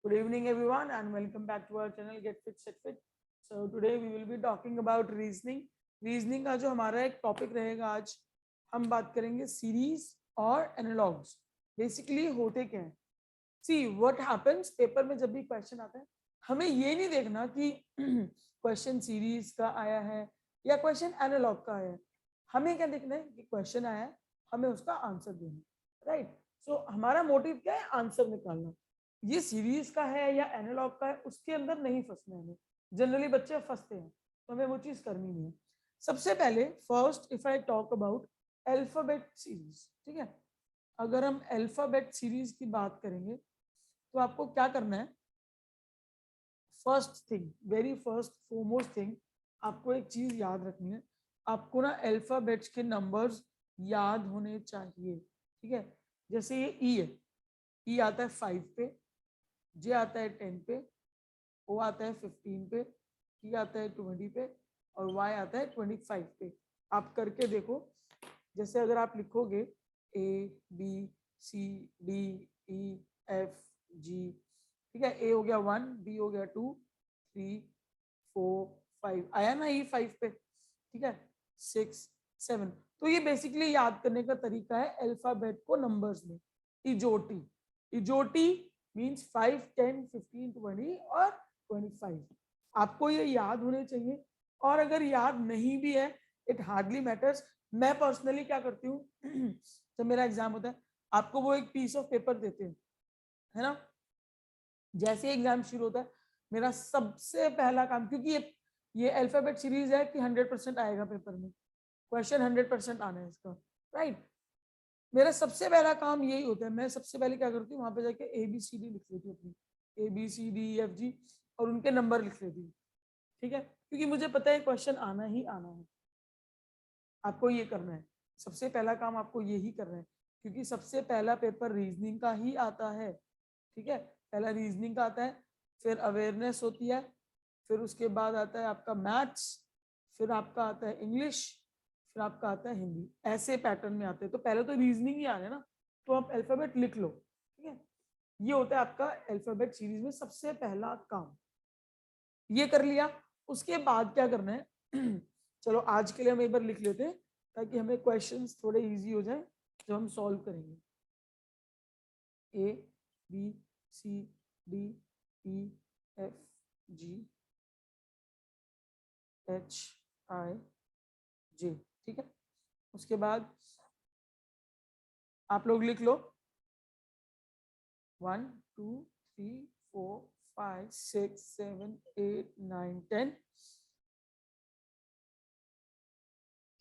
Good evening, everyone, and welcome back to our channel Get Fit Set Fit. So today we will be talking about reasoning. Reasoning का जो हमारा एक topic रहेगा आज, हम बात करेंगे सीरीज और एनालॉग्स. बेसिकली होते क्या हैं? See what happens, पेपर में जब भी क्वेश्चन आता है, हमें ये नहीं देखना कि क्वेश्चन सीरीज का आया है या क्वेश्चन एनालॉग का आया है. हमें क्या देखना है कि क्वेश्चन आया है, हमें उसका आंसर देना है. राइट. सो हमारा मोटिव क्या है? आंसर निकालना. ये सीरीज का है या एनालॉग का है, उसके अंदर नहीं फंसना है. हमें जनरली बच्चे फंसते हैं, तो हमें वो चीज करनी नहीं है. सबसे पहले first if I talk about alphabet series, ठीक है. अगर हम अल्फाबेट सीरीज की बात करेंगे तो आपको क्या करना है? First thing, very first foremost thing, आपको एक चीज याद रखनी है. आपको ना अल्फाबेट्स के नंबर्स याद होने चाहिए, ठीक है. जैसे ये ई है, ई आता है 5 पे, जे आता है 10 पे, ओ आता है 15 पे, टी आता है 20 पे और वाई आता है 25 पे. आप करके देखो. जैसे अगर आप लिखोगे A B C D E F G, ठीक है. ए हो गया 1, बी हो गया 2, 3, 4, 5, आया ना ई 5 पे, ठीक है. 6, 7. तो ये बेसिकली याद करने का तरीका है अल्फाबेट को नंबर्स में. इजोटी, इजोटी मीन्स 5, 10, 15, 20 और 25. आपको ये याद होने चाहिए. और अगर याद नहीं भी है, इट हार्डली मैटर्स. मैं पर्सनली क्या करती हूँ, जब मेरा एग्जाम होता है, आपको वो एक पीस ऑफ पेपर देते हैं, है ना. जैसे एग्जाम शुरू होता है, मेरा सबसे पहला काम, क्योंकि ये अल्फाबेट सीरीज है कि 100% आएगा पेपर में, क्वेश्चन 100% आना है इसका. राइट. मेरा सबसे पहला काम यही होता है. मैं सबसे पहले क्या करती हूँ, वहां पे जाके ए बी सी डी लिख लेती हूँ अपनी, A B C D F G, और उनके नंबर लिख लेती हूँ, ठीक है. क्योंकि मुझे पता है क्वेश्चन आना ही आना है. आपको ये करना है, सबसे पहला काम आपको यही करना है, क्योंकि सबसे पहला पेपर रीजनिंग का ही आता है, ठीक है. पहला रीजनिंग का आता है, फिर अवेयरनेस होती है, फिर उसके बाद आता है आपका मैथ्स, फिर आपका आता है इंग्लिश, फिर आपका आता है हिंदी. ऐसे पैटर्न में आते हैं. तो पहले तो रीजनिंग ही आ रहा है ना, तो आप अल्फाबेट लिख लो, ठीक है. ये होता है आपका अल्फाबेट सीरीज में सबसे पहला काम. ये कर लिया. उसके बाद क्या करना है, चलो आज के लिए हम एक बार लिख लेते हैं, ताकि हमें क्वेश्चंस थोड़े इजी हो जाए जब हम सॉल्व करेंगे. A B C D E F G H I J, ठीक है. उसके बाद आप लोग लिख लो 1 2 3 4 5 6 7 8 9 10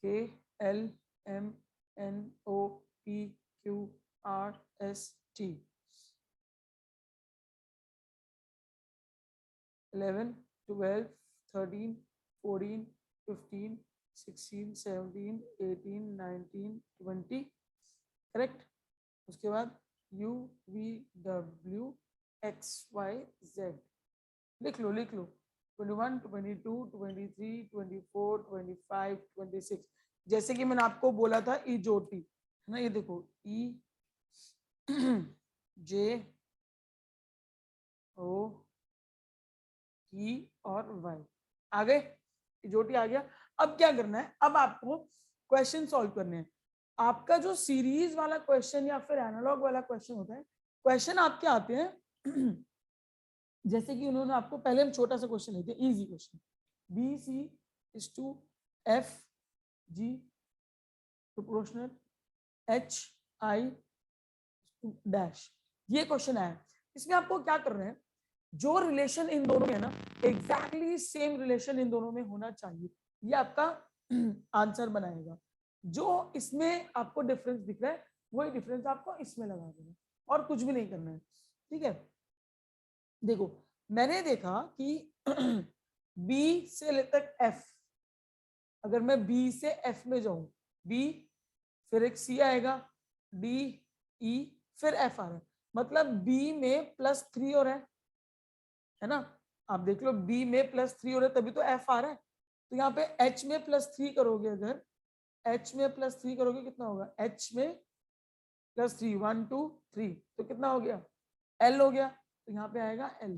K L M N O P Q R S T 11 12 13 14 15 16 17 18 19 20, correct. उसके बाद U V W X Y Z लिख लो, लिख लो. 21 22 23 24 25 26. जैसे कि मैंने आपको बोला था इजोटी, है ना. ये देखो ई जे ओ टी और वाई आ गए. इजोटी आ गया. अब क्या करना है, अब आपको क्वेश्चन सॉल्व करने हैं. आपका जो सीरीज वाला क्वेश्चन या फिर एनालॉग वाला क्वेश्चन होता है, क्वेश्चन आपके आते हैं जैसे कि उन्होंने आपको, पहले हम छोटा सा क्वेश्चन लेते हैं, easy question. B C is to F G proportional H I dash. ये क्वेश्चन आया. इसमें आपको क्या करना है, जो रिलेशन इन दोनों में है ना, एग्जैक्टली सेम रिलेशन इन दोनों में होना चाहिए. ये आपका आंसर बनाएगा. जो इसमें आपको डिफरेंस दिख रहा है, वही डिफरेंस आपको इसमें लगा देना, और कुछ भी नहीं करना है, ठीक है. देखो मैंने देखा कि बी से ले तक एफ, अगर मैं बी से एफ में जाऊं, बी फिर एक सी आएगा, डी ई फिर एफ आ रहा है, मतलब बी में +3 हो रहा है ना. आप देख लो बी में +3 हो रहा है, तभी तो एफ आ रहा है. तो यहाँ पे एच में +3 करोगे, अगर एच में +3 करोगे कितना होगा, एच में +3 1 2 3, तो कितना हो गया, एल हो गया. तो तो यहाँ पे आएगा L,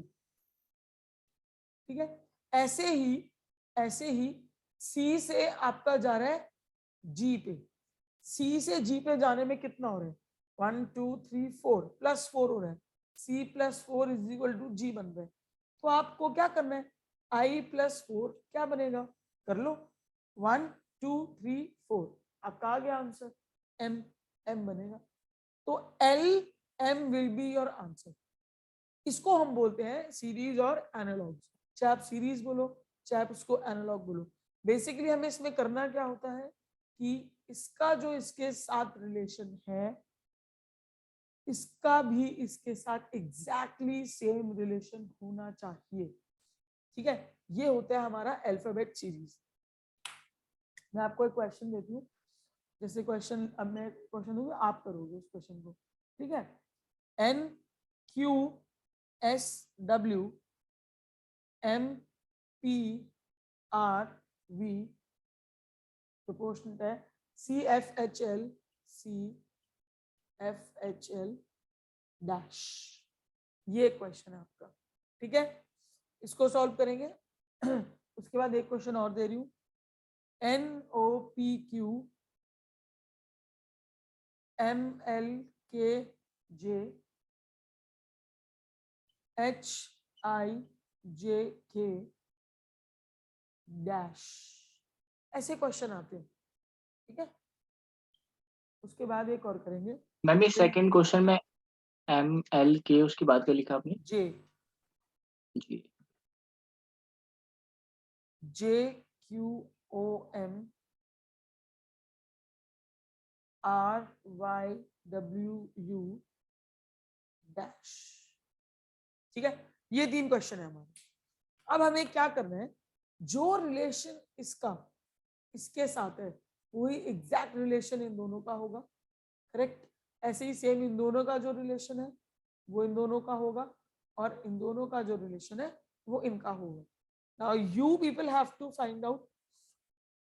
ठीक है। ऐसे ही C से आपका जा रहा है G पे, C से G पे जाने में कितना हो रहा है 1 2 3 4 +4 हो रहा है, C +4 = G बन रहा है। तो आपको क्या करना है I +4 क्या बनेगा, कर लो 1 2 3 4, आपका आ गया आंसर M बनेगा। तो L M will be your answer. इसको हम बोलते हैं सीरीज और एनालॉग्स, चाहे आप सीरीज बोलो चाहे आप उसको एनालॉग बोलो। बेसिकली हमें इसमें करना क्या होता है कि इसका जो इसके साथ रिलेशन है इसका भी इसके साथ एग्जैक्टली सेम रिलेशन होना चाहिए, ठीक है। ये होता है हमारा अल्फाबेट सीरीज। मैं आपको एक क्वेश्चन देती हूँ, जैसे क्वेश्चन, अब मैं क्वेश्चन दूंगी आप करोगे उस क्वेश्चन को, ठीक है। N Q S W M P R V proportional है C F H L dash. ये क्वेश्चन है आपका, ठीक है। इसको सॉल्व करेंगे। उसके बाद एक क्वेश्चन और दे रही हूँ, NOPQ MLKJ HIJK डैश, ऐसे क्वेश्चन आते हैं, ठीक है। उसके बाद एक और करेंगे मैम ये सेकंड क्वेश्चन में MLK उसकी बात कर लिखा आपने J जी, JQOM RYWU डैश, ठीक है। ये 3 क्वेश्चन है हमारे। अब हमें क्या करना है, जो रिलेशन इसके साथ है वही एग्जैक्ट रिलेशन इन दोनों का होगा, करेक्ट। ऐसे ही सेम इन दोनों का जो रिलेशन है वो इन दोनों का होगा, और इन दोनों का जो रिलेशन है वो इनका होगा। Now you people have to find out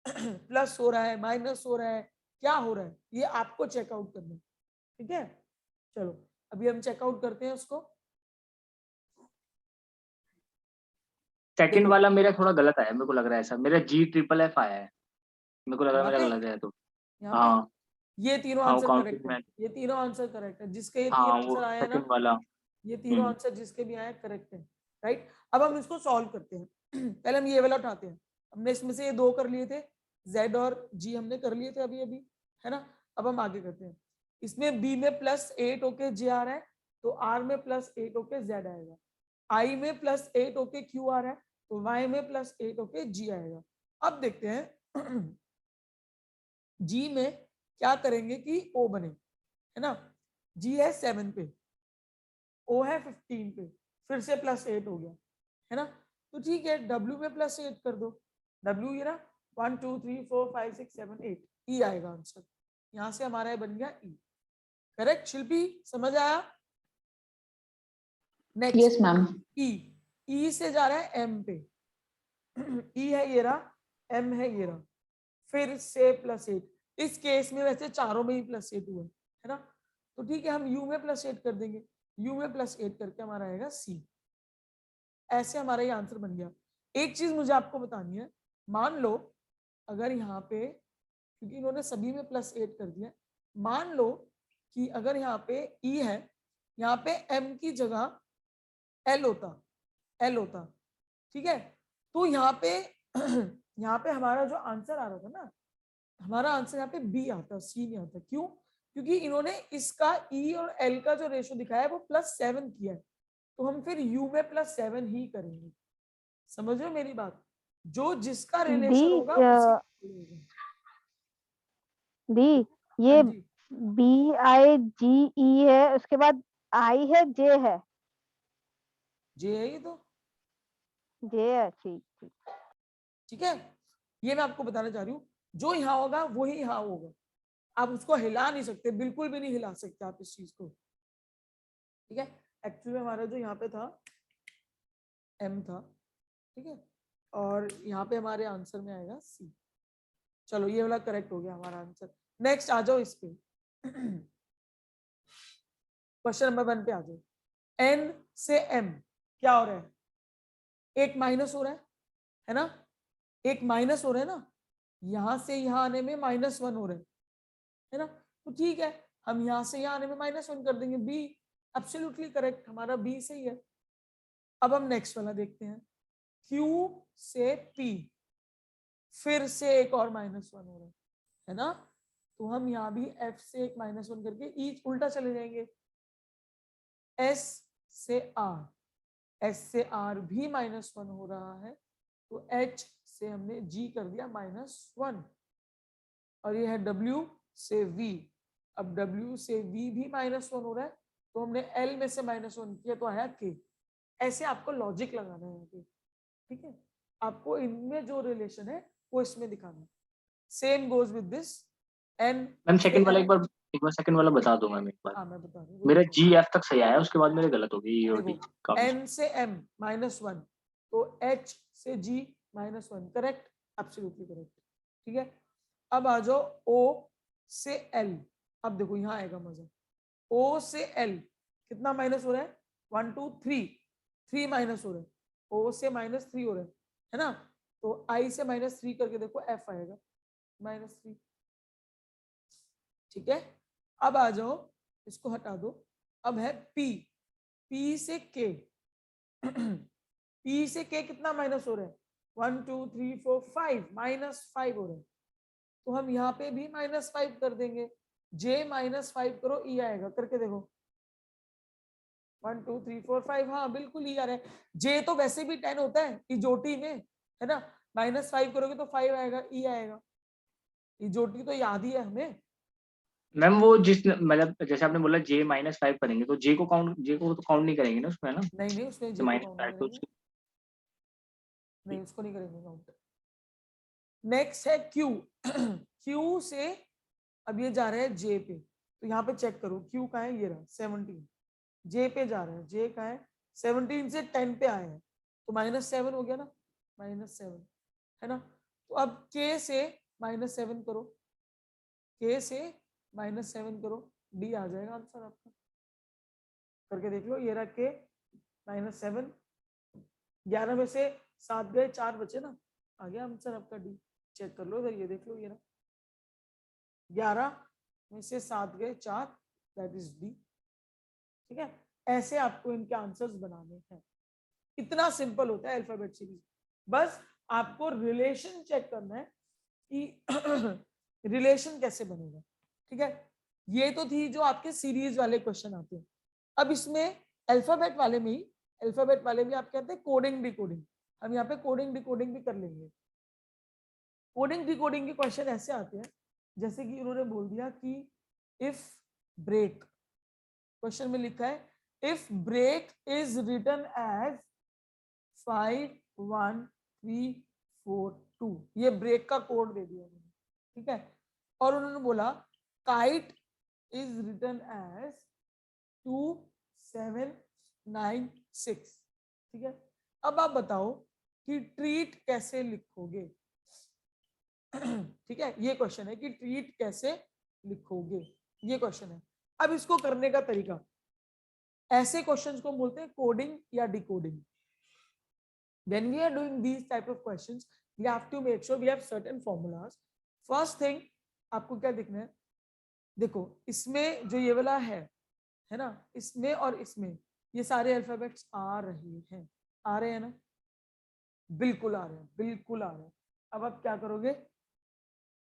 plus हो रहा है माइनस हो रहा है क्या हो रहा है, ये आपको चेकआउट करना है, ठीक है। चलो अभी हम चेकआउट करते हैं उसको। सेकंड देखो वाला मेरा थोड़ा गलत आया, मेरे को लग रहा है ऐसा, मेरा GFF आया है, मेरे को लग रहा है यहाँ मेरा पे गलत है तो। यहाँ पे हाँ ये तीनों हाँ वो आंसर काउंटिंग करेक्ट है, में, ये तीनों आंसर करेक्ट है, जिसके ये तीन हाँ वो आंसर आए हैं ना, सेकंड वाला। ये तीनों आंसर जिसके भी आए करेक्ट है, राइट। अब हम इसको सॉल्व करते हैं। पहले हम ये वाला उठाते हैं, हमने इसमें से ये 2 कर लिए थे, Z और G हमने कर लिए थे अभी अभी, है ना। अब हम आगे करते हैं, इसमें B में +8 होके J आ रहा है, तो R में +8 होके Z आएगा, I में +8 होके Q आ रहा है, तो Y में +8 होके G आएगा। अब देखते हैं G में क्या करेंगे कि O बने, है ना। G है 7 पे, O है 15 पे, फिर से +8 हो गया, है ना। तो ठीक है W में +8 कर दो, W ये ना 1 2 3 4 5 6 7 8 E आएगा आंसर, यहां से हमारा ये बन गया E, करेक्ट। शिल्पी समझ आया। Next yes ma'am. E से जा रहा है M पे, E है ये रहा, M है ये रहा, फिर से +8, इस केस में वैसे चारों में ही +8 हुआ है ना। तो ठीक है हम U में +8 कर देंगे, U में +8 करके हमारा आएगा C। ऐसे हमारा ये आंसर बन गया। एक चीज मुझे आपको बतानी है, मान लो अगर यहाँ पे, क्योंकि इन्होंने सभी में +8 कर दिया, मान लो कि अगर यहाँ पे E है, यहाँ पे M की जगह L होता, ठीक है। तो यहाँ पे यहाँ पे हमारा जो आंसर आ रहा था ना, हमारा आंसर यहाँ पे B आता, C नहीं आता। क्यों? क्योंकि इन्होंने इसका E और L का जो रेशो दिखाया है वो +7 किया है, तो हम फिर U में +7 ही करेंगे। समझ रहे हो मेरी बात, जो जिसका रिलेशन होगा उसी दी हाँ ये जी BIGE है, उसके बाद I है, J है, जे है ये तो, J है, ठीक ठीक। ठीक है। ये मैं आपको बताना चाह रही हूँ, जो यहाँ होगा वही यहाँ होगा, आप उसको हिला नहीं सकते, बिल्कुल भी नहीं हिला सकते आप इस चीज को, ठीक है। एक्चुअली हमारा जो यहाँ पे था M था, ठीक है, और यहाँ पे हमारे आंसर में आएगा C। चलो ये वाला करेक्ट हो गया हमारा आंसर। नेक्स्ट आ जाओ इस पे, क्वेश्चन नंबर 1 पे आ जाओ। n से m क्या हो रहा है, एक माइनस हो रहा है ना, एक माइनस हो रहा है ना, यहां से यहां आने में -1 हो रहा है ना, तो ठीक है, हम यहां से यहां आने में -1 कर देंगे, बी एब्सोल्युटली करेक्ट, हमारा बी सही है। अब हम नेक्स्ट वाला देखते हैं, Q से P फिर से एक और -1 हो रहा है ना, तो हम यहाँ भी F से एक -1 करके E उल्टा चले जाएंगे, S से R, S से R भी -1 हो रहा है, तो H से हमने G कर दिया -1, और ये है W से V, अब W से V भी -1 हो रहा है, तो हमने L में से -1 किया तो आया K। ऐसे आपको लॉजिक लगाना है, ठीक है, आपको इनमें जो रिलेशन है वो इसमें दिखाना है। Same goes with this, N ma'am से सेकंड वाला M, एक बार सेकंड वाला बता दो मैम एक बार। हाँ मैं बता रही हूँ, मेरा देखो जी एफ तक सही आया, उसके बाद मेरे गलत हो गई, ई और डी देखो काफी। N से M -1, तो H से G -1, करेक्ट, एब्सोल्युटली करेक्ट, ठीक है। अब आ जाओ O से L, अब देखो यहाँ आएगा मजा, O से L कितना माइनस हो रहा है, 1 2 3, 3 माइनस हो रहा है, O से -3 हो रहा है ना, तो I से -3 करके देखो F आएगा -3, ठीक है। अब आ जाओ, इसको हटा दो, अब है P, P से K P से K कितना माइनस हो रहा है, 1 2 3 4 5, -5 हो रहा है, तो हम यहाँ पे भी -5 कर देंगे, J -5 करो, E आएगा, करके देखो, 1 2 3 4 5, हाँ बिल्कुल ई आ रहा है, J तो वैसे भी 10 होता है इजोटी में, है ना, -5 करोगे तो 5 आएगा, ई आएगा, इजोटी तो याद ही है हमें। मैम वो जिस मतलब जैसे आपने बोला जे -5 करेंगे, तो जे को तो काउंट नहीं करेंगे ना उसमें, है ना, नहीं नहीं, उसमें J को काउंट नहीं -5 तो करेंगे, नहीं उसको नहीं करेंगे काउंट। नेक्स्ट है Q, Q से अब ये जा रहा है J पे, तो यहाँ पे चेक करो Q का है, ये रहा 17, J पे जा रहा है, J का है 17 से 10 पे आया है, तो -7 हो गया ना, -7 है ना, तो अब K से -7 करो, K से -7 करो, D आ जाएगा आंसर आपका, करके देख लो, ये रहा K -7, 11 में से 7 गए, 4 बचे ना, आ गया आंसर आपका D, चेक कर लो इधर, ये देख लो, ये रहा 11 में से 7 गए 4, दैट इज D, ठीक है। ऐसे आपको इनके आंसर्स बनाने हैं, इतना सिंपल होता है अल्फाबेट सीरीज, बस आपको रिलेशन चेक करना है कि रिलेशन कैसे बनेगा, ठीक है। ये तो थी जो आपके सीरीज वाले क्वेश्चन आते हैं। अब इसमें अल्फाबेट वाले में ही, अल्फाबेट वाले में आप कहते हैं कोडिंग डिकोडिंग, हम यहाँ पे कोडिंग डिकोडिंग भी कर लेंगे। कोडिंग डिकोडिंग के क्वेश्चन ऐसे आते हैं, जैसे कि उन्होंने बोल दिया कि इफ ब्रेक, क्वेश्चन में लिखा है if break is written as 5 1 3 4 2, ये ब्रेक का कोड दे दिया उन्होंने, ठीक है, और उन्होंने बोला काइट इज रिटन एज 2 7 9 6, ठीक है। अब आप बताओ कि ट्रीट कैसे लिखोगे, ठीक है, ये क्वेश्चन है कि ट्रीट कैसे लिखोगे, ये क्वेश्चन है। अब इसको करने का तरीका, ऐसे क्वेश्चंस को बोलते हैं कोडिंग या decoding. When we are doing these type of questions, we have to make sure we have certain formulas. First thing, आपको क्या दिखना है, देखो इसमें जो ये वाला है ना, इसमें और इसमें ये सारे अल्फाबेट्स आ रहे हैं ना, बिल्कुल आ रहे हैं, बिल्कुल आ रहे हैं। अब आप क्या करोगे,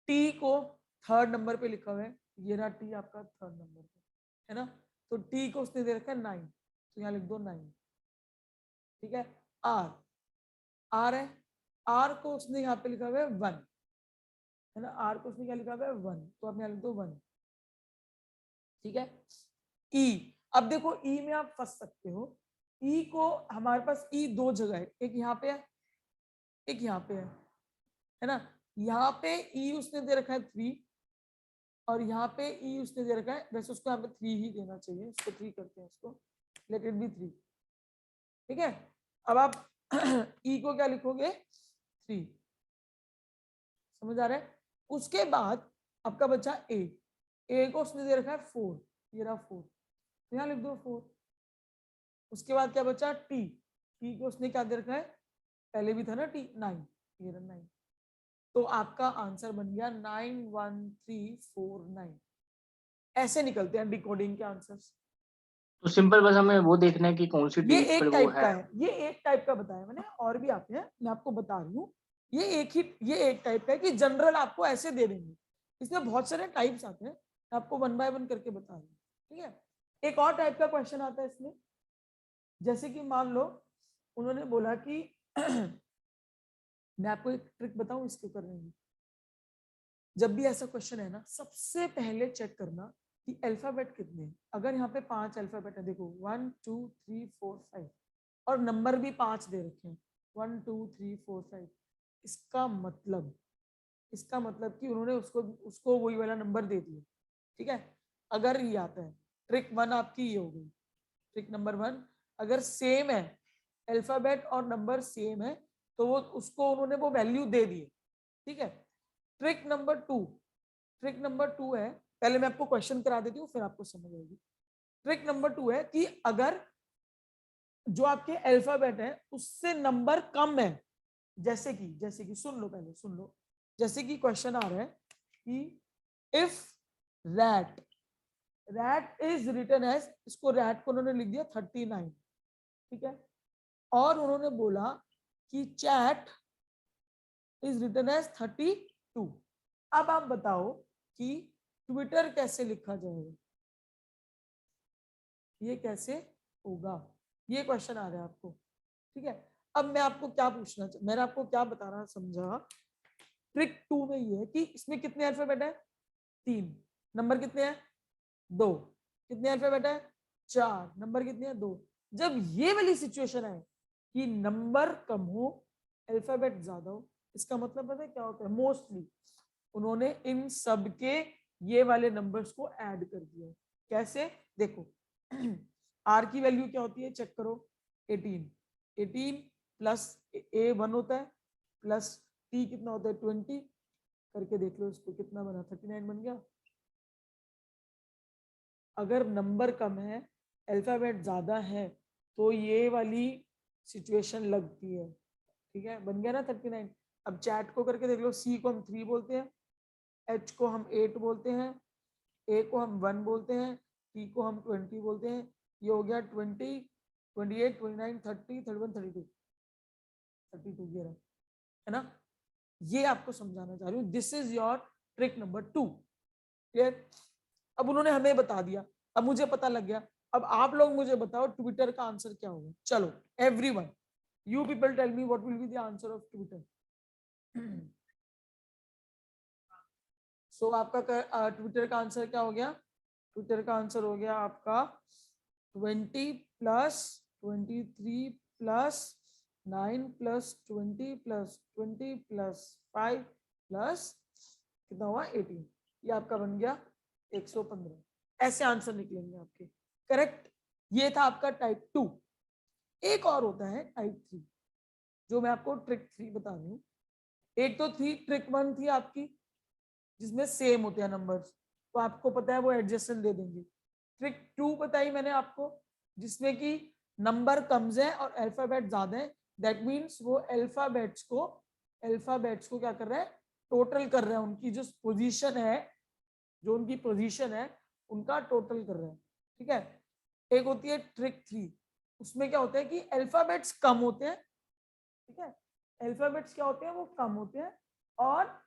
टी को 3rd नंबर पे लिखा हुआ है, ये रहा टी आपका 3rd नंबर पे, है ना, तो टी को उसने दे रखा है 9, तो यहाँ लिख दो 9, ठीक है। आर, आर है, आर को उसने यहाँ पे लिखा हुआ है 1, है ना, आर को उसने क्या लिखा हुआ है 1, तो आप यहाँ लिख दो 1, ठीक है। ई, अब देखो ई में आप फंस सकते हो, ई को हमारे पास ई दो जगह है, एक यहाँ पे है, एक यहाँ पे है ना, यहाँ पे ई उसने दे रखा है 3, और यहाँ पे ई उसने दे रखा है, वैसे उसको यहाँ पे 3 ही देना चाहिए, इसको 3 करते हैं, इसको लेट इट बी 3, ठीक है। अब आप ई को क्या लिखोगे 3, समझ आ रहा है। उसके बाद आपका बचा ए को उसने दे रखा है 4, ये रहा 4, तो यहाँ लिख दो 4, उसके बाद क्या बचा टी, टी को उसने क्या दे रखा है, पहले भी था ना टी 9, ये 9, तो आपका आंसर बन गया 91349। ऐसे निकलते हैं डिकोडिंग के आंसर्स। तो सिंपल बस हमें वो देखना है कि कौन सी ये डेट एक पर वो टाइप का है। है, ये एक टाइप का बताया मैंने, और भी आते हैं, मैं आपको बता रही हूँ। ये एक टाइप का है कि जनरल आपको ऐसे दे देंगे, इसमें बहुत सारे टाइप्स आते हैं, मैं आपको वन बाय वन करके बता रही हूँ, ठीक है। एक और टाइप का क्वेश्चन आता है इसमें, जैसे कि मान लो उन्होंने बोला कि मैं आपको एक ट्रिक बताऊं इसके करने की। जब भी ऐसा क्वेश्चन है ना, सबसे पहले चेक करना कि अल्फाबेट कितने हैं। अगर यहाँ पे 5 अल्फाबेट है, देखो 1 2 3 4 5, और नंबर भी 5 दे रखे हैं, 1 2 3 4 5, इसका मतलब कि उन्होंने उसको उसको वही वाला नंबर दे दिया, ठीक है। अगर ये आता है, ट्रिक 1 आपकी ये हो गई, ट्रिक नंबर 1, अगर सेम है अल्फाबेट और नंबर सेम है तो वो उसको उन्होंने वो वैल्यू दे दी, ठीक है। ट्रिक नंबर 2 है, पहले मैं आपको क्वेश्चन करा देती हूँ फिर आपको समझ आएगी। ट्रिक नंबर 2 है कि अगर जो आपके अल्फाबेट है उससे नंबर कम है, जैसे कि सुन लो, पहले सुन लो, जैसे कि क्वेश्चन आ रहा है कि if rat is written as, इसको रैट को उन्होंने लिख दिया 39, ठीक है, और उन्होंने बोला कि चैट इज रिटन एज 32। अब आप बताओ कि ट्विटर कैसे लिखा जाएगा, ये कैसे होगा, ये क्वेश्चन आ रहा है आपको, ठीक है। अब मैं आपको क्या पूछना मैंने आपको क्या बताना समझा, ट्रिक 2 में ये है कि इसमें कितने अल्फाबेट है, 3, नंबर कितने हैं 2, कितने अल्फाबेट है 4, नंबर कितने हैं 2। जब ये वाली सिचुएशन है कि नंबर कम हो अल्फाबेट ज्यादा हो, इसका मतलब पता है क्या होता है, मोस्टली उन्होंने इन सब के ये वाले नंबर्स को ऐड कर दिया। कैसे, देखो आर की वैल्यू क्या होती है चेक करो, 18 प्लस ए 1 होता है, प्लस टी कितना होता है 20, करके देख लो इसको कितना बना, 39 बन गया। अगर नंबर कम है अल्फाबेट ज्यादा है तो ये वाली सिचुएशन लगती है, ठीक है, बन गया ना 39। अब चैट को करके देख लो, सी को हम 3 बोलते हैं, एच को हम 8 बोलते हैं, ए को हम 1 बोलते हैं, टी को हम 20 बोलते हैं। ये हो गया 20 28 29 30 31 32 32 ये रहा, है ना। ये आपको समझाना चाह रही हूँ, this is your trick number 2, clear. अब उन्होंने हमें बता दिया, अब मुझे पता लग गया, अब आप लोग मुझे बताओ ट्विटर का आंसर क्या होगा। चलो everyone, you people tell me what will be the answer of Twitter. सो आपका ट्विटर का आंसर क्या हो गया, ट्विटर का आंसर हो गया आपका 20 plus 23 plus 9 plus 20 plus 20 plus 5 plus कितना हुआ 18, ये आपका बन गया 115। ऐसे आंसर निकलेंगे आपके, करेक्ट। ये था आपका टाइप 2। एक और होता है टाइप 3, जो मैं आपको ट्रिक 3 बता रही हूँ। एक तो थी ट्रिक 1 थी आपकी जिसमें सेम होते हैं नंबर्स, तो आपको पता है वो एडजस्टेंट दे देंगे। ट्रिक 2 बताई मैंने आपको जिसमें कि नंबर कम है और अल्फाबेट ज्यादा है, दैट मीन्स वो अल्फाबेट्स को क्या कर रहे हैं, टोटल कर रहे हैं, उनकी जो पोजीशन है, जो उनकी पोजीशन है उनका टोटल कर रहे हैं, ठीक है। एक होती है ट्रिक 3, उसमें क्या होता है कि अल्फाबेट्स कम होते हैं, ठीक है, अल्फाबेट्स क्या होते हैं वो कम होते हैं और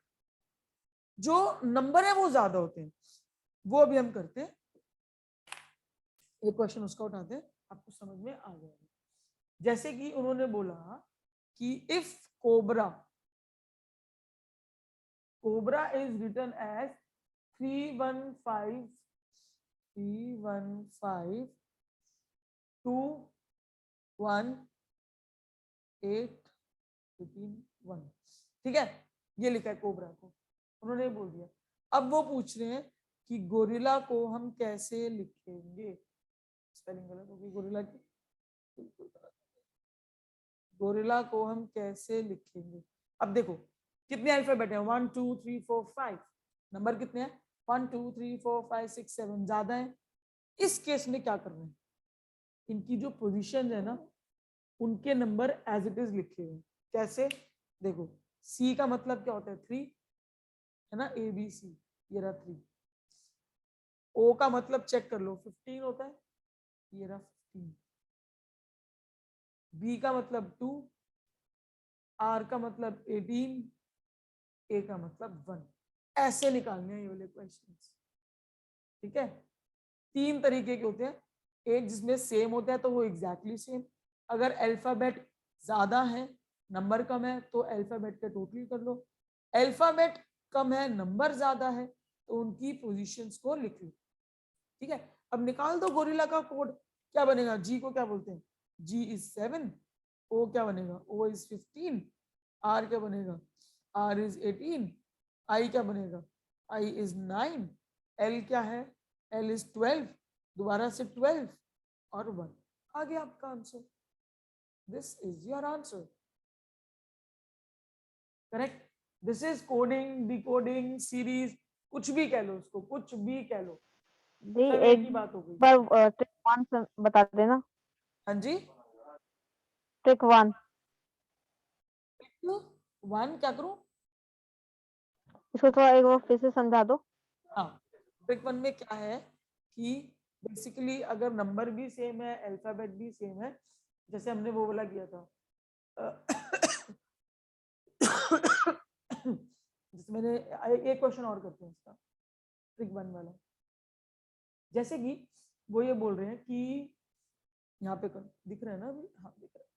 जो नंबर है वो ज्यादा होते हैं। वो अभी हम करते हैं, एक क्वेश्चन उसका उठाते हैं, आपको समझ में आ जाएगा। जैसे कि उन्होंने बोला कि if cobra is written as 315 2 1 8 1, ठीक है, ये लिखा है कोबरा को, उन्होंने बोल दिया। अब वो पूछ रहे हैं कि गोरिल्ला को हम कैसे लिखेंगे, स्पेलिंग गलत होगी गोरिल्ला की, गोरिल्ला को हम कैसे लिखेंगे। अब देखो कितने अल्फाबेट है, 1 2 3 4 5, नंबर कितने हैं 1 2 3 4 5 6 7, ज्यादा है। इस केस में क्या करना है, इनकी जो पोजीशन है ना उनके नंबर एज इट इज लिखे हुए। कैसे? देखो सी का मतलब क्या होता है 3, है ना, ए बी सी, ये रहा 3। ओ का मतलब चेक कर लो 15 होता है, ये रहा 15। बी का मतलब 2, आर का मतलब 18, ए का मतलब 1। ऐसे निकालने हैं ये वाले क्वेश्चंस। ठीक है, 3 तरीके के होते हैं। एक जिसमें सेम होता है तो वो एग्जैक्टली सेम, अगर अल्फाबेट ज्यादा है नंबर कम है तो अल्फाबेट का टोटल कर लो, अल्फाबेट कम है नंबर ज्यादा है तो उनकी पोजीशंस को लिख लो। ठीक है, अब निकाल दो गोरिल्ला का कोड। क्या बनेगा? जी को क्या बोलते हैं? जी इज 7। ओ क्या बनेगा? ओ इज 15। आर क्या बनेगा? Are is 18। आई क्या बनेगा? I is 9। एल क्या है? L is 12। दोबारा से 12 और 1। आ गया आपका answer. This is your answer. Correct. This is coding, decoding, series, कुछ भी कह लो उसको, कुछ भी कह लो, जी सब एक एक ही बात हो गई। बार ट्रिक 1 बता देना। हाँ जी, ट्रिक 1 1 क्या करूं? इसको थोड़ा एक बार फिर से समझा दो। हाँ, ट्रिक 1 में क्या है कि बेसिकली अगर नंबर भी सेम है अल्फाबेट भी सेम है, जैसे हमने वो वाला किया था जिसमें मैंने एक क्वेश्चन और करते हैं इसका, ट्रिक 1 वाला। जैसे कि वो ये बोल रहे हैं कि यहाँ पे दिख रहा है ना अभी? हाँ दिख रहा है।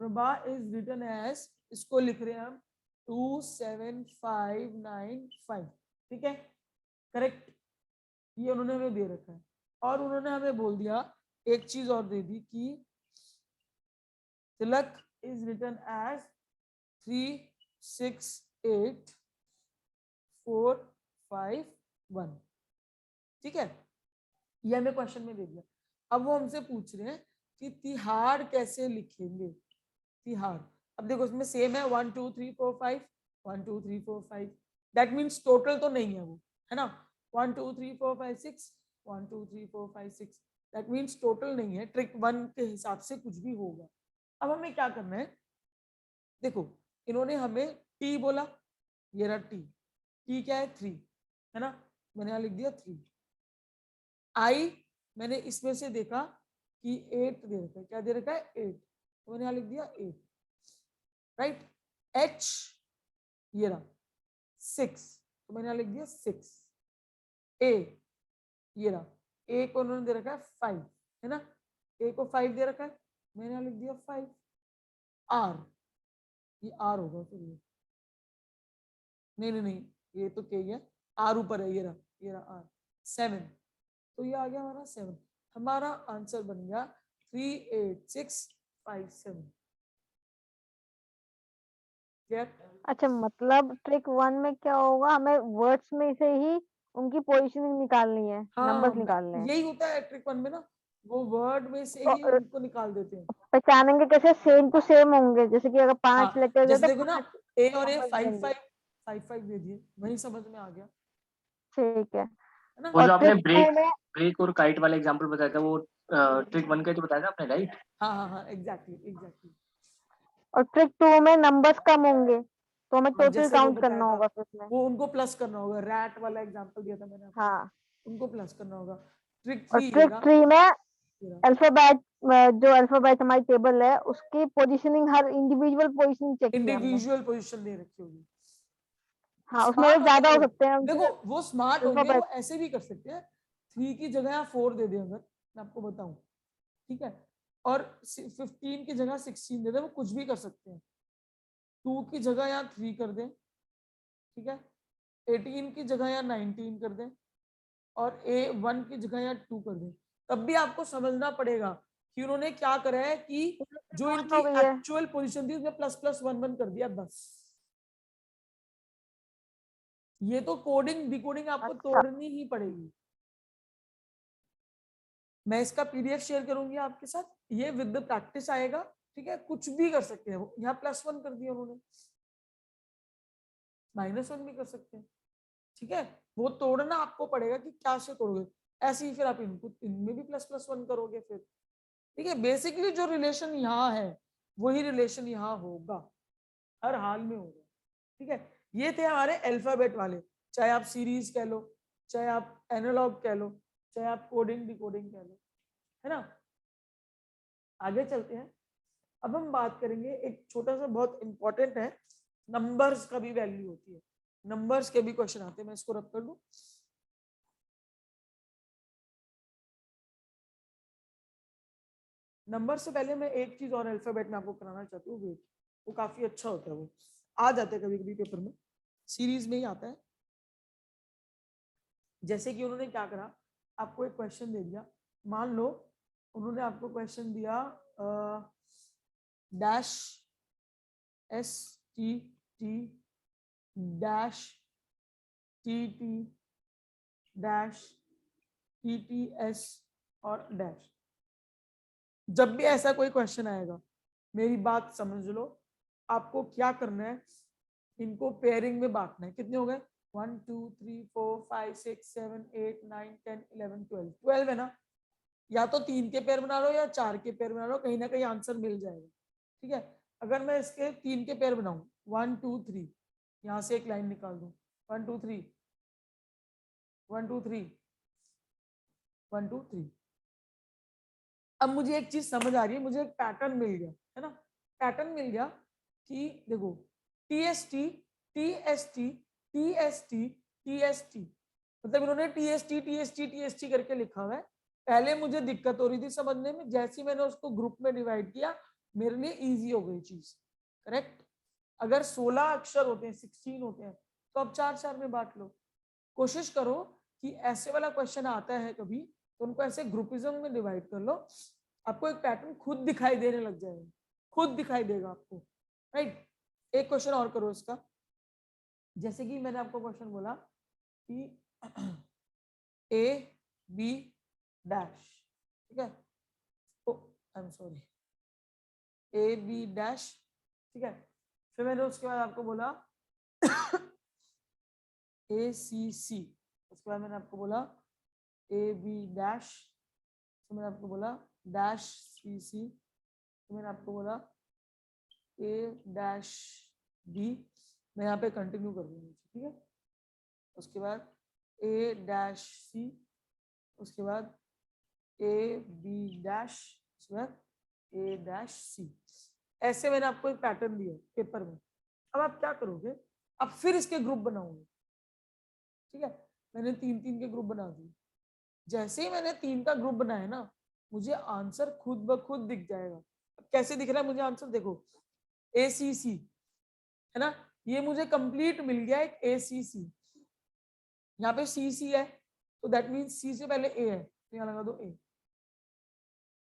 प्रभा इज रिटन एज, इसको लिख रहे हैं हम 27595। ठीक है, करेक्ट। ये उन्होंने हमें दे रखा है और उन्होंने हमें बोल दिया एक चीज और दे दी कि तिलक इज रिटन एज 368451। ठीक है, ये हमें क्वेश्चन में दे दिया। अब वो हमसे पूछ रहे हैं कि तिहाड़ कैसे लिखेंगे। तिहाड़, अब देखो इसमें सेम है 1 2 3 4 5, 1 2 3 4 5, दैट मीन्स टोटल तो नहीं है वो, है ना। 1 2 3 4 5 6, 1 2 3 4 5 6, दैट मीन्स टोटल नहीं है। ट्रिक 1 के हिसाब से कुछ भी होगा। अब हमें क्या करना है? देखो इन्होंने हमें टी बोला, ये रहा टी। टी क्या है? 3, है ना, मैंने यहाँ लिख दिया 3। आई मैंने इसमें से देखा कि 8 दे रखा है। क्या दे रखा है? 8, तो मैंने यहाँ लिख दिया 8। राइट। एच ये रहा 6, तो मैंने यहाँ लिख दिया 6। ए ये रहा, ए को उन्होंने दे रखा है 5, है ना, ए को 5 दे रखा है, मैंने यहाँ लिख दिया 5। आर, ये आर होगा फिर, ये नहीं, ये तो के है, आर ऊपर है, ये रहा आर 7, तो ये आ गया हमारा 7। हमारा आंसर बन गया 38657। अच्छा मतलब ट्रिक 1 में क्या होगा, हमें वर्ड्स में से ही उनकी पोजीशनिंग निकालनी है, नंबर्स हाँ निकालने हैं। यही होता है ट्रिक 1 में ना, वो वर्ड में से ही तो उनको निकाल देते हैं। पहचानेंगे कैसे? सेम टू सेम होंगे, जैसे कि अगर 5 हाँ लेटर जैसे तो देखो ना, 5 ए और ए नंबर्स 5 देंगे। 5 5 5 दे दिए, वही समझ में आ गया, ठीक है। है ना। वो और जो आपने ट्रिक 2 ब्रेक में ब्रेक और काइट वाला एग्जांपल बताया था वो ट्रिक 1 का तो बताया था आपने, राइट? हाँ एग्जैक्टली। और ट्रिक 2 में नंबर्स कम होंगे तो हमें हाँ टोटल जैसे वो काउंट बताया करना था, होगा फिर उसमें। वो उनको प्लस करना होगा। रैट वाला एग्जांपल दिया था मैंने आपको, हाँ। उनको प्लस करना होगा। ट्रिक और 3 ये ट्रिक रहा, 3 में ये रहा। अल्फाबेट, जो अल्फाबेट हमारी टेबल है उसकी पोजीशनिंग, हर इंडिविजुअल पोजीशनिंग चेक किया हमने। इंडिविजुअल पोजीशन दे रखी होगी। हाँ उसमें स्मार्ट से होंगे ज्यादा हो वो, सकते हैं देखो वो स्मार्ट होंगे, वो अल्फाबेट। ऐसे भी कर सकते हैं। 3 की जगह आप 4 दे दें अगर मैं आपको बताऊं, ठीक है, और 15 की जगह 16 दे दें, वो कुछ भी कर सकते हैं। 2 की जगह यहाँ 3 कर दें, ठीक है, 18 की जगह यहाँ 19 कर दें, और A1 की जगह यहाँ 2 कर दें। तब भी आपको समझना पड़ेगा कि उन्होंने क्या करा है कि जो इनकी हो गई है। एक्चुअल पोजीशन थी उसमें प्लस प्लस 1 1 कर दिया बस। ये तो कोडिंग डिकोडिंग आपको अच्छा तोड़नी ही पड़ेगी। मैं इसका पीडीएफ शेयर करूंगी आपके साथ, ये विद द प्रैक्टिस आएगा। ठीक है, कुछ भी कर सकते हैं वो, यहाँ +1 कर दिया उन्होंने, -1 भी कर सकते हैं। ठीक है, वो तोड़ना आपको पड़ेगा कि क्या से तोड़ोगे, ऐसे ही फिर आप इनको इनमें भी प्लस प्लस वन करोगे फिर, ठीक है। बेसिकली जो रिलेशन यहाँ है वही रिलेशन यहाँ होगा, हर हाल में होगा, ठीक है। ये थे हमारे अल्फाबेट वाले, चाहे आप सीरीज कह लो, चाहे आप एनालॉग कह लो, चाहे आप कोडिंग डिकोडिंग कह लो, है ना। आगे चलते हैं। अब हम बात करेंगे एक छोटा सा बहुत इंपॉर्टेंट है, नंबर्स का भी वैल्यू होती है, नंबर्स के भी क्वेश्चन आते हैं। मैं इसको रख कर लूं। नंबर से पहले मैं एक चीज और अल्फाबेट में आपको कराना चाहती हूँ, वेट, वो काफी अच्छा होता है, वो आ जाता है कभी कभी पेपर में, सीरीज में ही आता है। जैसे कि उन्होंने क्या करा, आपको एक क्वेश्चन दे दिया, मान लो उन्होंने आपको क्वेश्चन दिया dash S T T dash T T dash T T S और डैश। जब भी ऐसा कोई क्वेश्चन आएगा, मेरी बात समझ लो, आपको क्या करना है, इनको पेयरिंग में बांटना है। कितने हो गए, 1 2 3 4 5 6 7 8 9 10 11 12, 12 है ना। या तो 3 के पेयर बना लो या 4 के पेयर बना लो, कहीं ना कहीं आंसर मिल जाएगा, ठीक है। अगर मैं इसके 3 के पेयर बनाऊं, 1 2 3, यहां से एक लाइन निकाल दूं, 1 2 3 1 2 3 1 2 3। अब मुझे एक चीज समझ आ रही है, मुझे एक पैटर्न मिल गया, है ना। पैटर्न मिल गया कि देखो T S T T S T T S T T S T, मतलब इन्होंने T S T T S T T S T करके लिखा हुआ है। पहले मुझे दिक्कत हो रही थी समझने में, जैसे ही मैंने उसको ग्रुप में डिवाइड किया मेरे लिए इजी हो गई चीज, करेक्ट। अगर 16 अक्षर होते हैं, 16 होते हैं, तो अब 4 4 में बांट लो। कोशिश करो कि ऐसे वाला क्वेश्चन आता है कभी, तो उनको ऐसे ग्रुपिज्म में डिवाइड कर लो, आपको एक पैटर्न खुद दिखाई देने लग जाएगा, खुद दिखाई देगा आपको, राइट। एक क्वेश्चन और करो इसका, जैसे कि मैंने आपको क्वेश्चन बोला कि ए बी डैश, ठीक है, oh I am sorry, A B dash, ठीक है। फिर मैंने उसके बाद आपको बोला ए सी सी, उसके बाद मैंने आपको बोला ए बी डैश, तो मैंने आपको बोला डैश सी सी, तो मैंने आपको बोला ए डैश बी, मैं यहाँ पे कंटिन्यू कर दूंगी, ठीक है। उसके बाद ए डैश सी, उसके बाद ए बी डैश, उसके बाद ए डैश सी। ऐसे मैंने आपको एक पैटर्न दिया पेपर में। अब आप क्या करोगे, अब फिर इसके ग्रुप बनाओगे, ठीक है। मैंने 3 3 के ग्रुप बना दिए। जैसे ही मैंने 3 का ग्रुप बनाया ना, मुझे आंसर खुद ब खुद दिख जाएगा। कैसे दिख रहा है मुझे आंसर, देखो ACC, है ना, ये मुझे कंप्लीट मिल गया एक ACC। यहाँ पे CC है, तो दैट मीन्स C से पहले A है, तो यहाँ लगा दो A,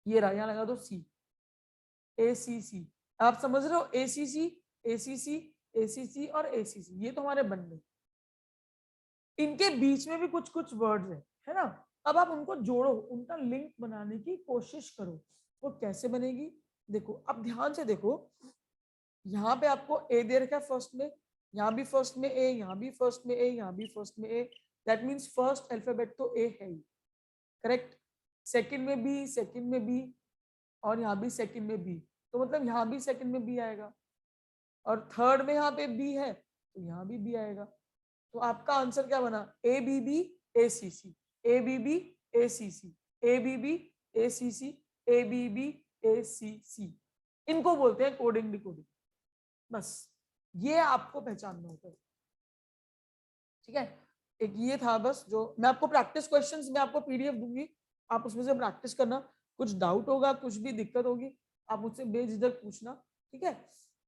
ये रहा, यहाँ लगा दो C, ACC। आप समझ रहे हो, ACC ACC ACC और ACC, ये तो हमारे बन गए। इनके बीच में भी कुछ कुछ वर्ड्स है ना। अब आप उनको जोड़ो, उनका लिंक बनाने की कोशिश करो। वो कैसे बनेगी, देखो अब ध्यान से देखो, यहाँ पे आपको ए दे रखा है फर्स्ट में, यहाँ भी फर्स्ट में ए, यहाँ भी फर्स्ट में ए, यहाँ भी फर्स्ट में ए, दैट मीन्स फर्स्ट अल्फाबेट तो ए है ही, करेक्ट। सेकंड में बी, सेकंड में बी, और यहाँ भी सेकंड में बी, तो मतलब यहाँ भी सेकंड में बी आएगा, और थर्ड में यहाँ पे बी है तो यहाँ भी बी आएगा। तो आपका आंसर क्या बना, A B B A C C, A B B A C C, A B B A C C, A B B A C C. इनको बोलते हैं कोडिंग डिकोडिंग। बस ये आपको पहचानना होता है, ठीक है। एक ये था बस, जो मैं आपको प्रैक्टिस क्वेश्चंस में आपको PDF दूंगी, आप उसमें से प्रैक्टिस करना। कुछ डाउट होगा, कुछ भी दिक्कत होगी, आप मुझसे बेझिझक पूछना, ठीक है।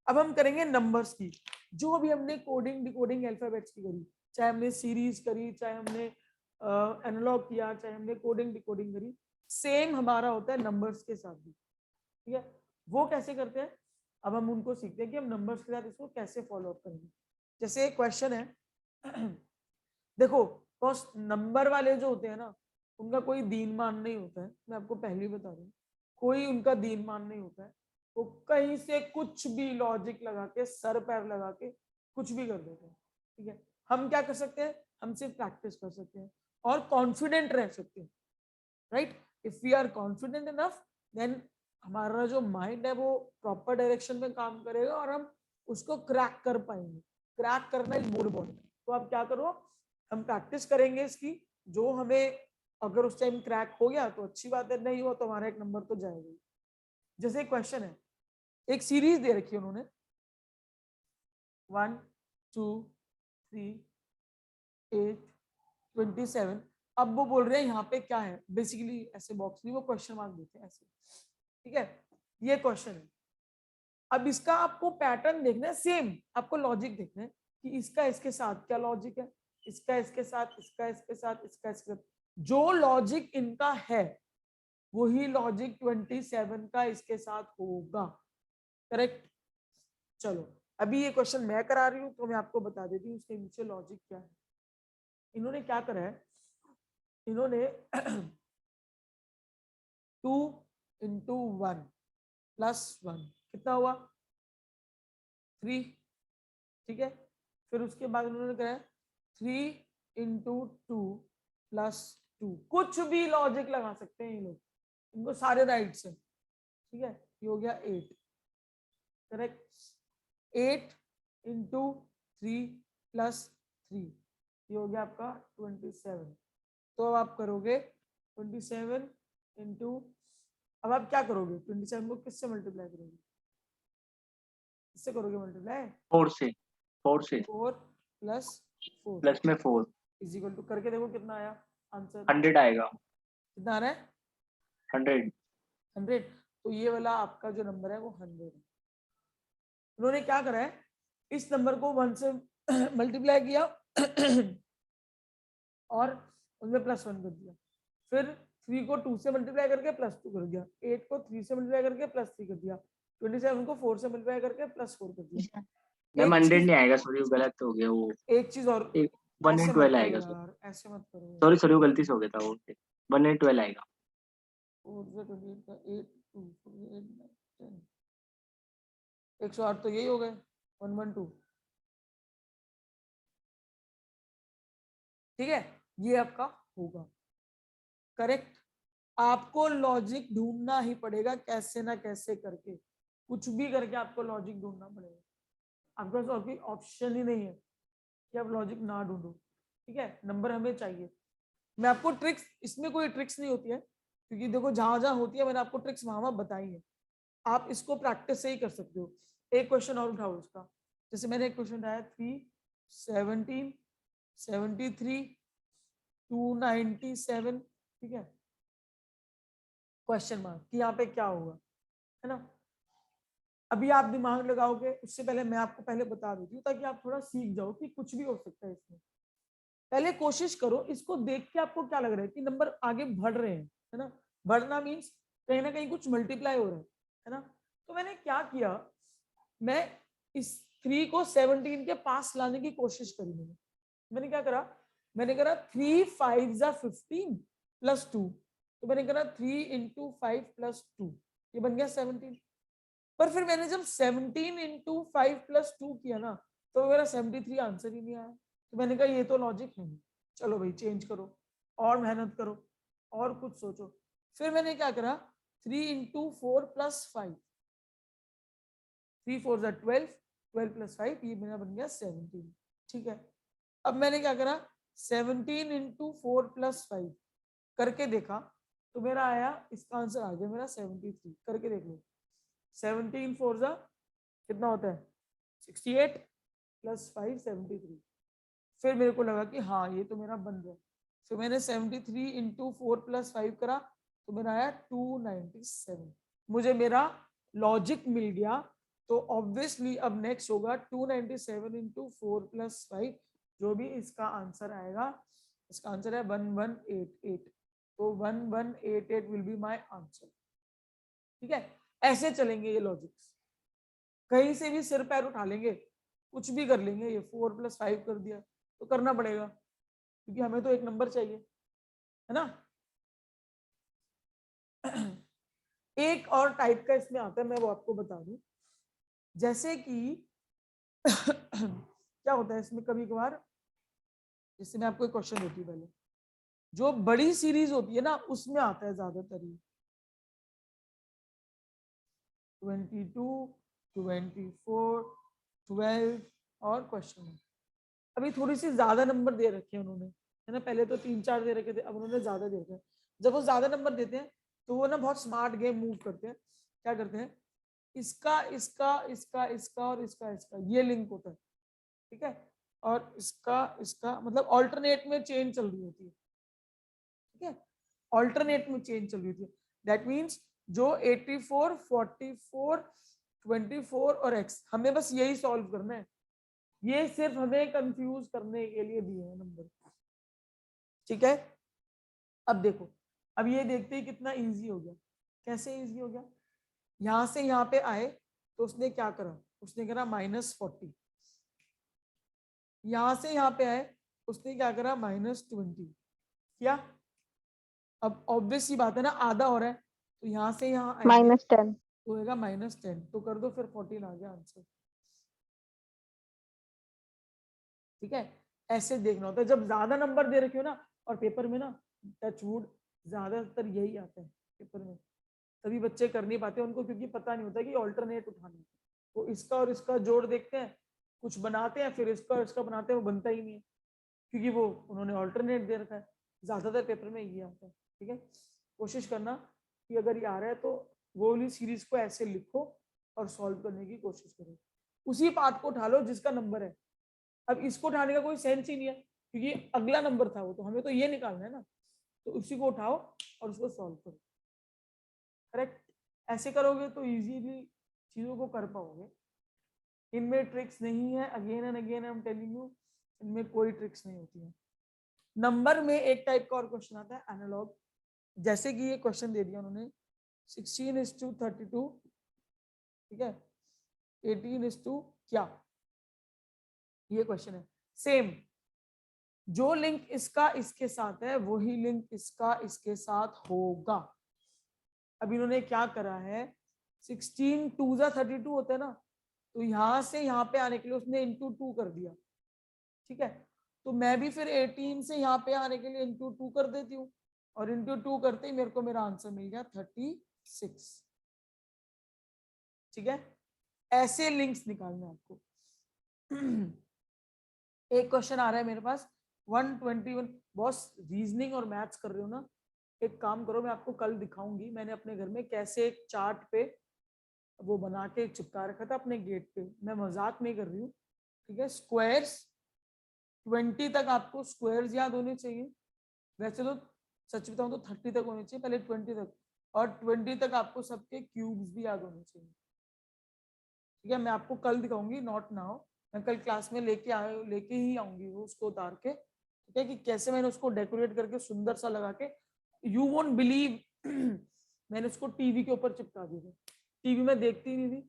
अब हम करेंगे नंबर्स की, जो भी हमने कोडिंग डिकोडिंग अल्फाबेट्स की करी, चाहे हमने सीरीज करी, चाहे हमने एनालॉग किया, चाहे हमने कोडिंग डिकोडिंग करी, सेम हमारा होता है नंबर्स के साथ भी, ठीक है। वो कैसे करते हैं, अब हम उनको सीखते हैं कि हम नंबर्स के साथ इसको कैसे फॉलो अप करेंगे। जैसे एक क्वेश्चन है देखो, फर्स्ट नंबर वाले जो होते हैं ना, उनका कोई दीन मान नहीं होता है, मैं आपको पहले ही बता रहा हूँ, कोई उनका दीन मान नहीं होता है। वो कहीं से कुछ भी लॉजिक लगा के, सर पैर लगा के कुछ भी कर देते हैं, ठीक है। हम क्या कर सकते हैं, हम सिर्फ प्रैक्टिस कर सकते हैं और कॉन्फिडेंट रह सकते हैं, right. If we are confident enough then हमारा जो माइंड है वो प्रॉपर डायरेक्शन में काम करेगा और हम उसको क्रैक कर पाएंगे। क्रैक करना इज मोर इम्पोर्टेंट। तो आप क्या करो, हम प्रैक्टिस करेंगे इसकी, जो हमें अगर उस टाइम क्रैक हो गया तो अच्छी बात है, नहीं हुआ तो हमारा एक नंबर तो जाएगा। जैसे एक क्वेश्चन है, एक सीरीज दे रखी है उन्होंने 1 2 3 8 27। अब वो बोल रहे हैं यहाँ पे क्या है, बेसिकली ऐसे बॉक्स नहीं, वो क्वेश्चन मार्क देते हैं ऐसे, ठीक है। ये क्वेश्चन है, अब इसका आपको पैटर्न देखना है, सेम आपको लॉजिक देखना है कि इसका इसके साथ क्या लॉजिक है, इसका इसके साथ, इसका इसके साथ, इसका इसके साथ। जो लॉजिक इनका है वही लॉजिक 27 का इसके साथ होगा, करेक्ट। चलो अभी ये क्वेश्चन मैं करा रही हूँ तो मैं आपको बता देती हूँ उसके नीचे लॉजिक क्या है। इन्होंने क्या करा है, इन्होंने 2 into 1 plus 1 कितना हुआ 3, ठीक है। फिर उसके बाद उन्होंने कहा 3 into 2 plus 2, कुछ भी लॉजिक लगा सकते हैं ये लोग, इनको सारे राइट है, ठीक है। ये हो गया 8, करेक्ट। 8 into 3 plus 3, ये हो गया आपका 27। तो अब आप करोगे 27 into, अब आप क्या करोगे 27 को किससे मल्टीप्लाई करोगे, किससे करोगे मल्टीप्लाई, 4 से 4 plus 4 प्लस में 4 इज इक्वल टू, करके देखो कितना आया आंसर, 100 आएगा, कितना आ रहा है 100। 100। तो ये वाला आपका जो नंबर है वो 100 है। उन्होंने क्या करा है, इस नंबर को 1 से मल्टीप्लाई किया और उसमें +1 कर दिया, फिर 3 को 2 से मल्टीप्लाई करके +2 कर दिया, 8 को 3 से मल्टीप्लाई करके +3 कर दिया, 27 को 4 से मल्टीप्लाई करके +4 कर दिया। मैम एक 100 चीज, नहीं आएगा, सॉरी वो गलत हो गया, वो एक चीज और, एक ऐसे मत 112 करो आएगा, यार, ऐसे मत करो। सॉरी सॉरी वो गलती से हो गया था, वो 112 आएगा। 4 से 28 का 8 2 8 10 108 तो यही हो गए 112, ठीक है। ये आपका होगा करेक्ट। आपको लॉजिक ढूंढना ही पड़ेगा, कैसे ना कैसे करके, कुछ भी करके आपको लॉजिक ढूंढना पड़ेगा। आपके पास और कोई ऑप्शन ही नहीं है कि आप लॉजिक ना ढूंढो, ठीक है। नंबर हमें चाहिए। मैं आपको ट्रिक्स, इसमें कोई ट्रिक्स नहीं होती है, क्योंकि देखो जहां जहां होती है मैंने आपको ट्रिक्स वहां वहां बताई है, आप इसको प्रैक्टिस से ही कर सकते हो। एक क्वेश्चन और उठाओ उसका, जैसे मैंने एक क्वेश्चन उठाया 3 17 73 297, ठीक है, क्वेश्चन मार्क कि यहाँ पे क्या होगा, है ना। अभी आप दिमाग लगाओगे, उससे पहले मैं आपको पहले बता देती हूँ ताकि आप थोड़ा सीख जाओ कि कुछ भी हो सकता है इसमें। पहले कोशिश करो, इसको देख के आपको क्या लग रहा है कि नंबर आगे बढ़ रहे हैं, है ना। बढ़ना मीन्स कहीं ना कहीं कुछ मल्टीप्लाई हो रहा है ना। तो मैंने क्या किया, मैं इस 3 को 17 के पास लाने की कोशिश करी। मैंने क्या करा, मैंने करा 3 5 जा 15 प्लस 2, तो मैंने करा 3 into 5 plus 2, ये बन गया 17। पर फिर मैंने जब 17 into 5 plus 2 किया ना, तो मेरा 73 आंसर ही नहीं आया। तो मैंने कहा ये तो लॉजिक नहीं, चलो भाई चेंज करो और मेहनत करो और कुछ सोचो। फिर मैंने क्या करा, 3 into 4 plus 5, 3 4 जा 12, 12 plus 5, ये मेरा बन गया 17, ठीक है। अब मैंने क्या करा, 17 into 4 plus 5 करके देखा, तो मेरा आया, इसका आंसर आ गया मेरा 73। करके देख लो, 17 4 जा कितना होता है 68 प्लस 5 73। फिर मेरे को लगा कि हाँ ये तो मेरा बन गया। फिर मैंने 73 into 4 plus 5 करा, तो मेरा आया 297। मुझे मेरा लॉजिक मिल गया। तो ऑब्वियसली अब नेक्स्ट होगा 297 into 4 plus 5, जो भी इसका आंसर आएगा, इसका आंसर है 1188। तो 1188 विल बी माय आंसर, ठीक है। ऐसे चलेंगे ये लॉजिक्स, कहीं से भी सिर पैर उठा लेंगे, कुछ भी कर लेंगे। ये 4 plus 5 कर दिया तो करना पड़ेगा, क्योंकि हमें तो एक नंबर चाहिए, है ना। एक और टाइप का इसमें आता है, मैं वो आपको बता दूं। जैसे कि क्या होता है इसमें, कभी कभार जैसे मैं आपको एक क्वेश्चन देती हूँ पहले, जो बड़ी सीरीज होती है ना उसमें आता है ज्यादातर ये 22, 24, 12 और क्वेश्चन। अभी थोड़ी सी ज्यादा नंबर दे रखे हैं उन्होंने, है ना, पहले तो 3-4 दे रखे थे, अब उन्होंने ज्यादा दे रखे हैं। जब वो ज्यादा नंबर देते हैं तो वो ना बहुत स्मार्ट गेम मूव करते हैं। क्या करते हैं, इसका इसका इसका इसका और इसका इसका ये लिंक होता है, ठीक है, और इसका इसका मतलब ऑल्टरनेट में चेंज चल रही होती है, ठीक है, ऑल्टरनेट में चेंज चल रही होती है। दैट मीन्स जो 84, 44, 24 और x, हमें बस यही सॉल्व करना है। ये सिर्फ हमें कंफ्यूज करने के लिए दिए हैं नंबर, ठीक है। अब देखो, अब ये देखते ही कितना इजी हो गया। कैसे इजी हो गया, यहां से यहाँ पे आए तो उसने क्या करा, उसने करा -40। यहां से यहाँ पे आए उसने क्या करा, -20 किया। अब ऑब्वियस सी बात है ना, आधा हो रहा है तो यहाँ से यहाँ आएंगे -10 तो होगा -10, तो कर दो फिर 14 आ गया आंसर, ठीक है। ऐसे देखना होता है जब ज्यादा नंबर दे रखे हो ना, और पेपर में ना टच वुड ज्यादातर यही आता है पेपर में, तभी बच्चे कर नहीं पाते उनको, क्योंकि पता नहीं होता कि ऑल्टरनेट उठाना है। वो इसका और इसका जोड़ देखते हैं, कुछ बनाते हैं, फिर इसका और इसका बनाते हैं, वो बनता ही नहीं है, क्योंकि वो उन्होंने ऑल्टरनेट दे रखा है। ज्यादातर पेपर में ये आता है, ठीक है। कोशिश करना कि अगर ये आ रहा है तो वो वाली सीरीज को ऐसे लिखो और सॉल्व करने की कोशिश करो। उसी पार्ट को उठा लो जिसका नंबर है। अब इसको उठाने का कोई सेंस ही नहीं है, क्योंकि अगला नंबर था वो, तो हमें तो ये निकालना है ना, तो उसी को उठाओ और उसको सॉल्व करो, करेक्ट। ऐसे करोगे तो इजीली चीजों को कर पाओगे। इनमें ट्रिक्स नहीं है, again and again I am telling you, इनमें कोई ट्रिक्स नहीं होती है। नंबर में एक टाइप का और क्वेश्चन आता है एनालॉग, जैसे कि ये क्वेश्चन दे दिया उन्होंने 16:32, ठीक है, 18 क्या, ये क्वेश्चन है। सेम जो लिंक इसका इसके साथ है वही लिंक इसका इसके साथ होगा। अब इन्होंने क्या करा है, 16 2 32 होता है ना, तो यहां से यहाँ पे आने के लिए उसने इंटू 2 कर दिया, ठीक है। तो मैं भी फिर 18 से यहाँ पे आने के लिए इंटू 2 कर देती हूँ, और इंटू 2 करते ही मेरे को मेरा आंसर मिल गया 36, ठीक है। ऐसे लिंक्स निकालने आपको। एक क्वेश्चन आ रहा है मेरे पास 121, बॉस रीजनिंग और मैथ्स कर रहे हो ना, एक काम करो, मैं आपको कल दिखाऊंगी मैंने अपने घर में कैसे एक चार्ट पे वो बना के चिपका रखा था अपने गेट पे, मैं मजाक नहीं कर रही हूँ, ठीक है। स्क्वायर्स 20 तक आपको स्क्वायर्स याद होने चाहिए, वैसे तो सच बताऊं तो 30 तक होने चाहिए, पहले 20 तक, और 20 तक आपको सबके क्यूब्स भी याद होने चाहिए, ठीक है। मैं आपको कल दिखाऊंगी, नॉट नाउ, मैं कल क्लास में लेके ही आऊंगी वो उसको उतार के, ठीक है, कि कैसे मैंने उसको डेकोरेट करके सुंदर सा लगा के, यू वोंट बिलीव मैंने उसको टीवी के ऊपर चिपका दिया था, टीवी में देखती नहीं थी,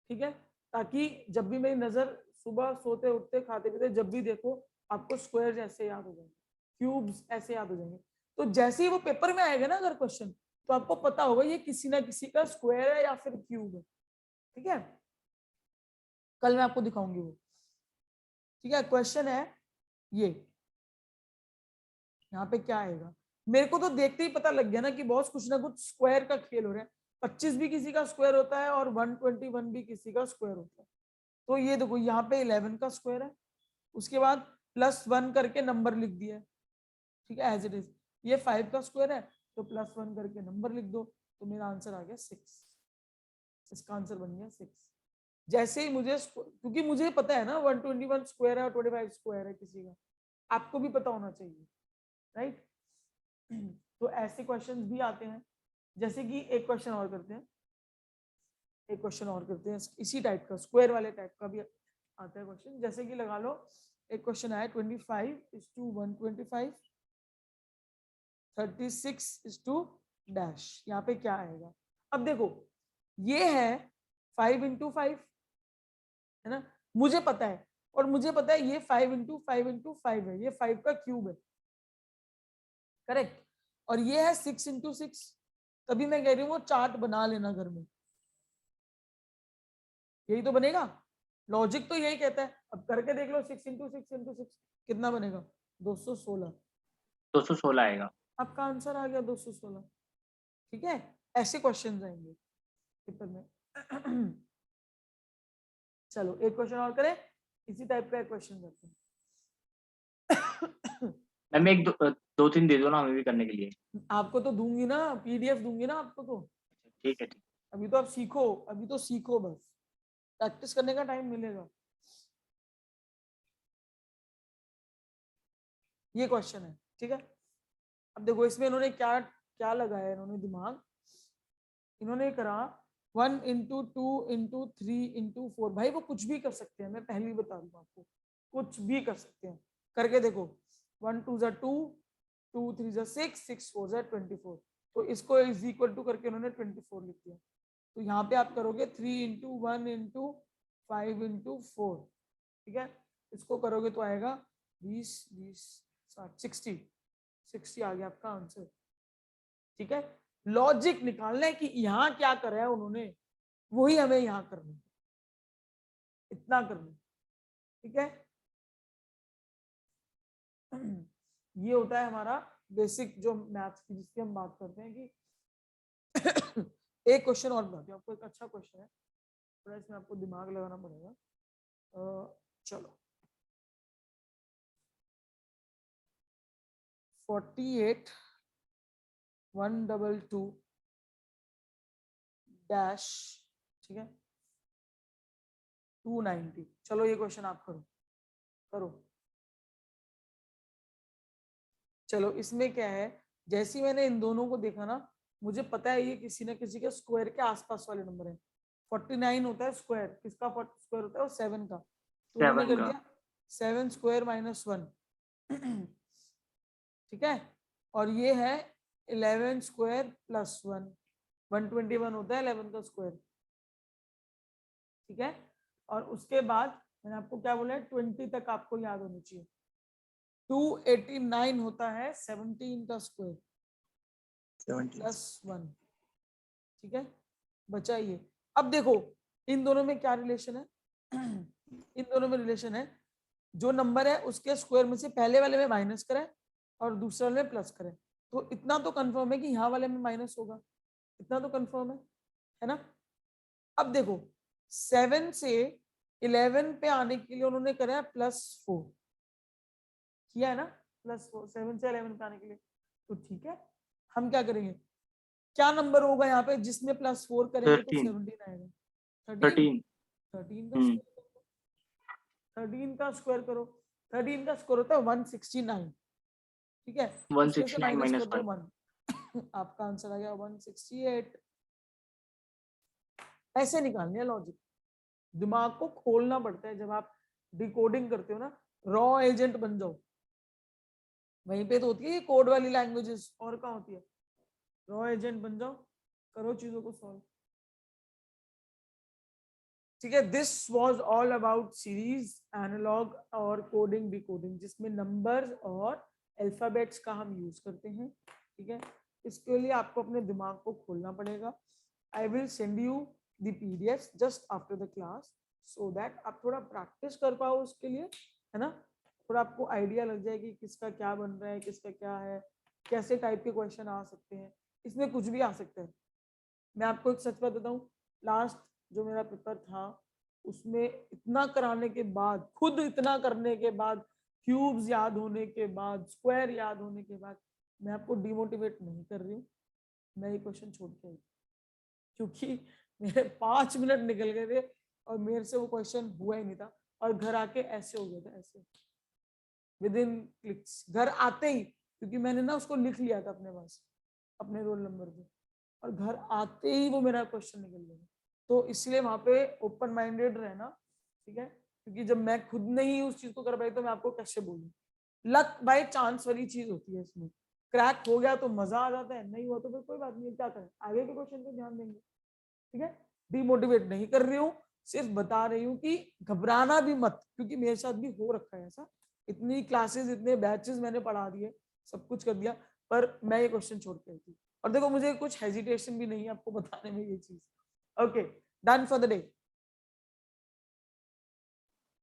ठीक है, ताकि जब भी मेरी नजर सुबह सोते उठते खाते पीते जब भी देखो आपको स्क्वायर ऐसे याद हो जाएंगे, क्यूब्स ऐसे याद हो जाएंगे। तो जैसे ही वो पेपर में आएगा ना अगर क्वेश्चन, तो आपको पता होगा ये किसी ना किसी का स्क्वायर है या फिर क्यूब है, ठीक है। कल मैं आपको दिखाऊंगी वो, ठीक है। क्वेश्चन है ये, यहाँ पे क्या आएगा, मेरे को तो देखते ही पता लग गया ना कि बॉस कुछ ना कुछ स्क्वायर का खेल हो रहा है। 25 भी किसी का स्क्वायर होता है और 121 भी किसी का स्क्वायर होता है। तो ये देखो यहाँ पे 11 का स्क्वायर है, उसके बाद +1 करके नंबर लिख दिया है, ठीक है, एज इट इज। ये 5 का स्क्वायर है तो +1 करके नंबर लिख दो, तो मेरा आंसर आ गया 6, इसका आंसर बन गया 6। जैसे ही मुझे, क्योंकि मुझे पता है ना 121 स्क्वायर है और 25 स्क्वायर है किसी का, आपको भी पता होना चाहिए, राइट। तो ऐसे क्वेश्चंस भी आते हैं। जैसे कि एक क्वेश्चन और करते हैं, एक क्वेश्चन और करते हैं इसी टाइप का, स्क्वायर वाले टाइप का भी आता है क्वेश्चन। जैसे कि लगा लो एक क्वेश्चन आया 25:125, 36:डैश, यहाँ पे क्या आएगा। अब देखो ये है 5 × 5, है ना, मुझे पता है, और मुझे पता है ये 5 × 5 है, ये 5 का क्यूब है, करेक्ट। और ये है 6 × 6, तभी मैं कह रही हूँ वो चार्ट बना लेना घर में, यही तो बनेगा, लॉजिक तो यही कहता है। अब करके देख लो 6 × 6 × 6 कितना बनेगा, 216 216 आएगा। आपका आंसर आ गया 216। ठीक है, ऐसे क्वेश्चन आएंगे पेपर में। चलो एक क्वेश्चन और करें, इसी टाइप का क्वेश्चन करते हैं। मैम एक दो तीन दे दो ना हमें भी करने के लिए। आपको तो दूंगी ना, पीडीएफ दूंगी ना आपको तो। ठीक है ठीक। अभी तो आप सीखो, अभी तो सीखो, बस प्रैक्टिस करने का टाइम मिलेगा। ये क्वेश्चन है, ठीक है। अब देखो इसमें इन्होंने क्या क्या लगाया, इन्होंने दिमाग, इन्होंने करा 1 into 2 into 3 into 4। भाई वो कुछ भी कर सकते हैं, मैं पहले ही बता दूं आपको, कुछ भी कर सकते हैं। करके देखो, 1 2 2, 2 3 6, 6 4 24। तो इसको इज इक्वल टू करके उन्होंने 24 लिख दिया। तो यहाँ पे आप करोगे 3 into 1 into 5 into 4, ठीक है। इसको करोगे तो आएगा 20 20 60 60 आ गया आपका आंसर। ठीक है, लॉजिक निकालना है कि यहाँ क्या करा है उन्होंने, वही हमें यहाँ करना है, इतना करना है। ठीक है, ये होता है हमारा बेसिक जो मैथ्स की जिसकी हम बात करते हैं कि एक क्वेश्चन और बताती हूँ आपको, एक अच्छा क्वेश्चन है, थोड़ा इसमें आपको दिमाग लगाना पड़ेगा। चलो 48 122 डैश, ठीक है 290। चलो ये क्वेश्चन आप करो करो। चलो इसमें क्या है, जैसे ही मैंने इन दोनों को देखा ना, मुझे पता है ये किसी ना किसी के स्क्वायर के आसपास वाले नंबर है। 49 होता है स्क्वायर, किसका स्क्वायर होता है, वो 7 का। तो उन्होंने 7 कर का। दिया 7 स्क्वायर माइनस 1। ठीक है, और ये है 11 स्क्वायर प्लस 1। 121 होता है 11 का स्क्वायर। ठीक है, और उसके बाद मैंने आपको क्या बोला है, 20 तक आपको याद होनी चाहिए। 289 होता है 17 का स्क्वायर प्लस 1। ठीक है, बचा ये। अब देखो इन दोनों में क्या रिलेशन है, इन दोनों में रिलेशन है, जो नंबर है उसके स्क्वायर में से पहले वाले में माइनस करें और दूसरे वाले में प्लस करें। तो इतना तो कंफर्म है कि यहाँ वाले में माइनस होगा, इतना तो कंफर्म है ना। अब देखो 7 से 11 पे आने के लिए उन्होंने करा है +4 किया है ना, +4 7 से 11 पे आने के लिए। तो ठीक है, हम क्या करेंगे, क्या नंबर होगा यहाँ पे जिसमें +4 करेंगे तो 13 17 आएगा। 13 13 का स्क्वायर करो, 13 का स्क्वायर करो। 13 का स्क्वायर होता है 169। ठीक है, उसमें से 169 माइनस कर माइनस दो 1। 1। आपका आंसर आ गया 168। ऐसे निकालनी है लॉजिक, दिमाग को खोलना पड़ता है। जब आप डिकोडिंग करते हो ना, रॉ एजेंट बन जाओ। वहीं पे तो होती है ये कोड वाली लैंग्वेजेस, और कहाँ होती है। रॉ एजेंट बन जाओ, करो चीजों को सॉल्व। ठीक है, this was all about series analog और कोडिंग डिकोडिंग, जिसमें नंबर्स और अल्फाबेट्स का हम यूज करते हैं। ठीक है, इसके लिए आपको अपने दिमाग को खोलना पड़ेगा। I will send you the PDF just after the class, so that आप थोड़ा प्रैक्टिस कर पाओ उसके लिए, है ना। थोड़ा आपको आइडिया लग जाए कि किसका क्या बन रहा है, किसका क्या है, कैसे टाइप के क्वेश्चन आ सकते हैं। इसमें कुछ भी आ सकता है। मैं आपको एक सच बात बताऊं, लास्ट जो मेरा पेपर था उसमें इतना कराने के बाद, खुद इतना करने के बाद, क्यूब्स याद होने के बाद, स्क्वायर याद होने के बाद, मैं आपको डिमोटिवेट नहीं कर रही हूँ। मैं ये क्वेश्चन छोड़ के आई क्योंकि मेरे 5 मिनट निकल गए थे और मेरे से वो क्वेश्चन हुआ ही नहीं था, और घर आके ऐसे हो गया था, ऐसे विद इन क्लिक्स घर आते ही, क्योंकि मैंने ना उसको लिख लिया था अपने पास, अपने रोल नंबर पे, और घर आते ही वो मेरा क्वेश्चन निकल गया। तो इसलिए वहां पे ओपन माइंडेड रहना, ठीक है, क्योंकि जब मैं खुद नहीं उस चीज को कर पाई तो मैं आपको कैसे बोलूं। लक बाय चांस वाली चीज होती है इसमें। क्रैक हो गया तो मजा आ जाता है, नहीं हुआ तो फिर कोई बात नहीं, क्या करें, आगे के क्वेश्चन पे ध्यान देंगे। ठीक है, डिमोटिवेट नहीं कर रही हूँ, सिर्फ बता रही हूँ कि घबराना भी मत, क्योंकि मेरे साथ भी हो रखा है ऐसा। इतनी क्लासेस, इतने बैचेस मैंने पढ़ा दिए, सब कुछ कर दिया, पर मैं ये क्वेश्चन छोड़ के आई थी। और देखो मुझे कुछ हेजिटेशन भी नहीं है आपको बताने में ये चीज। Okay, done for the day.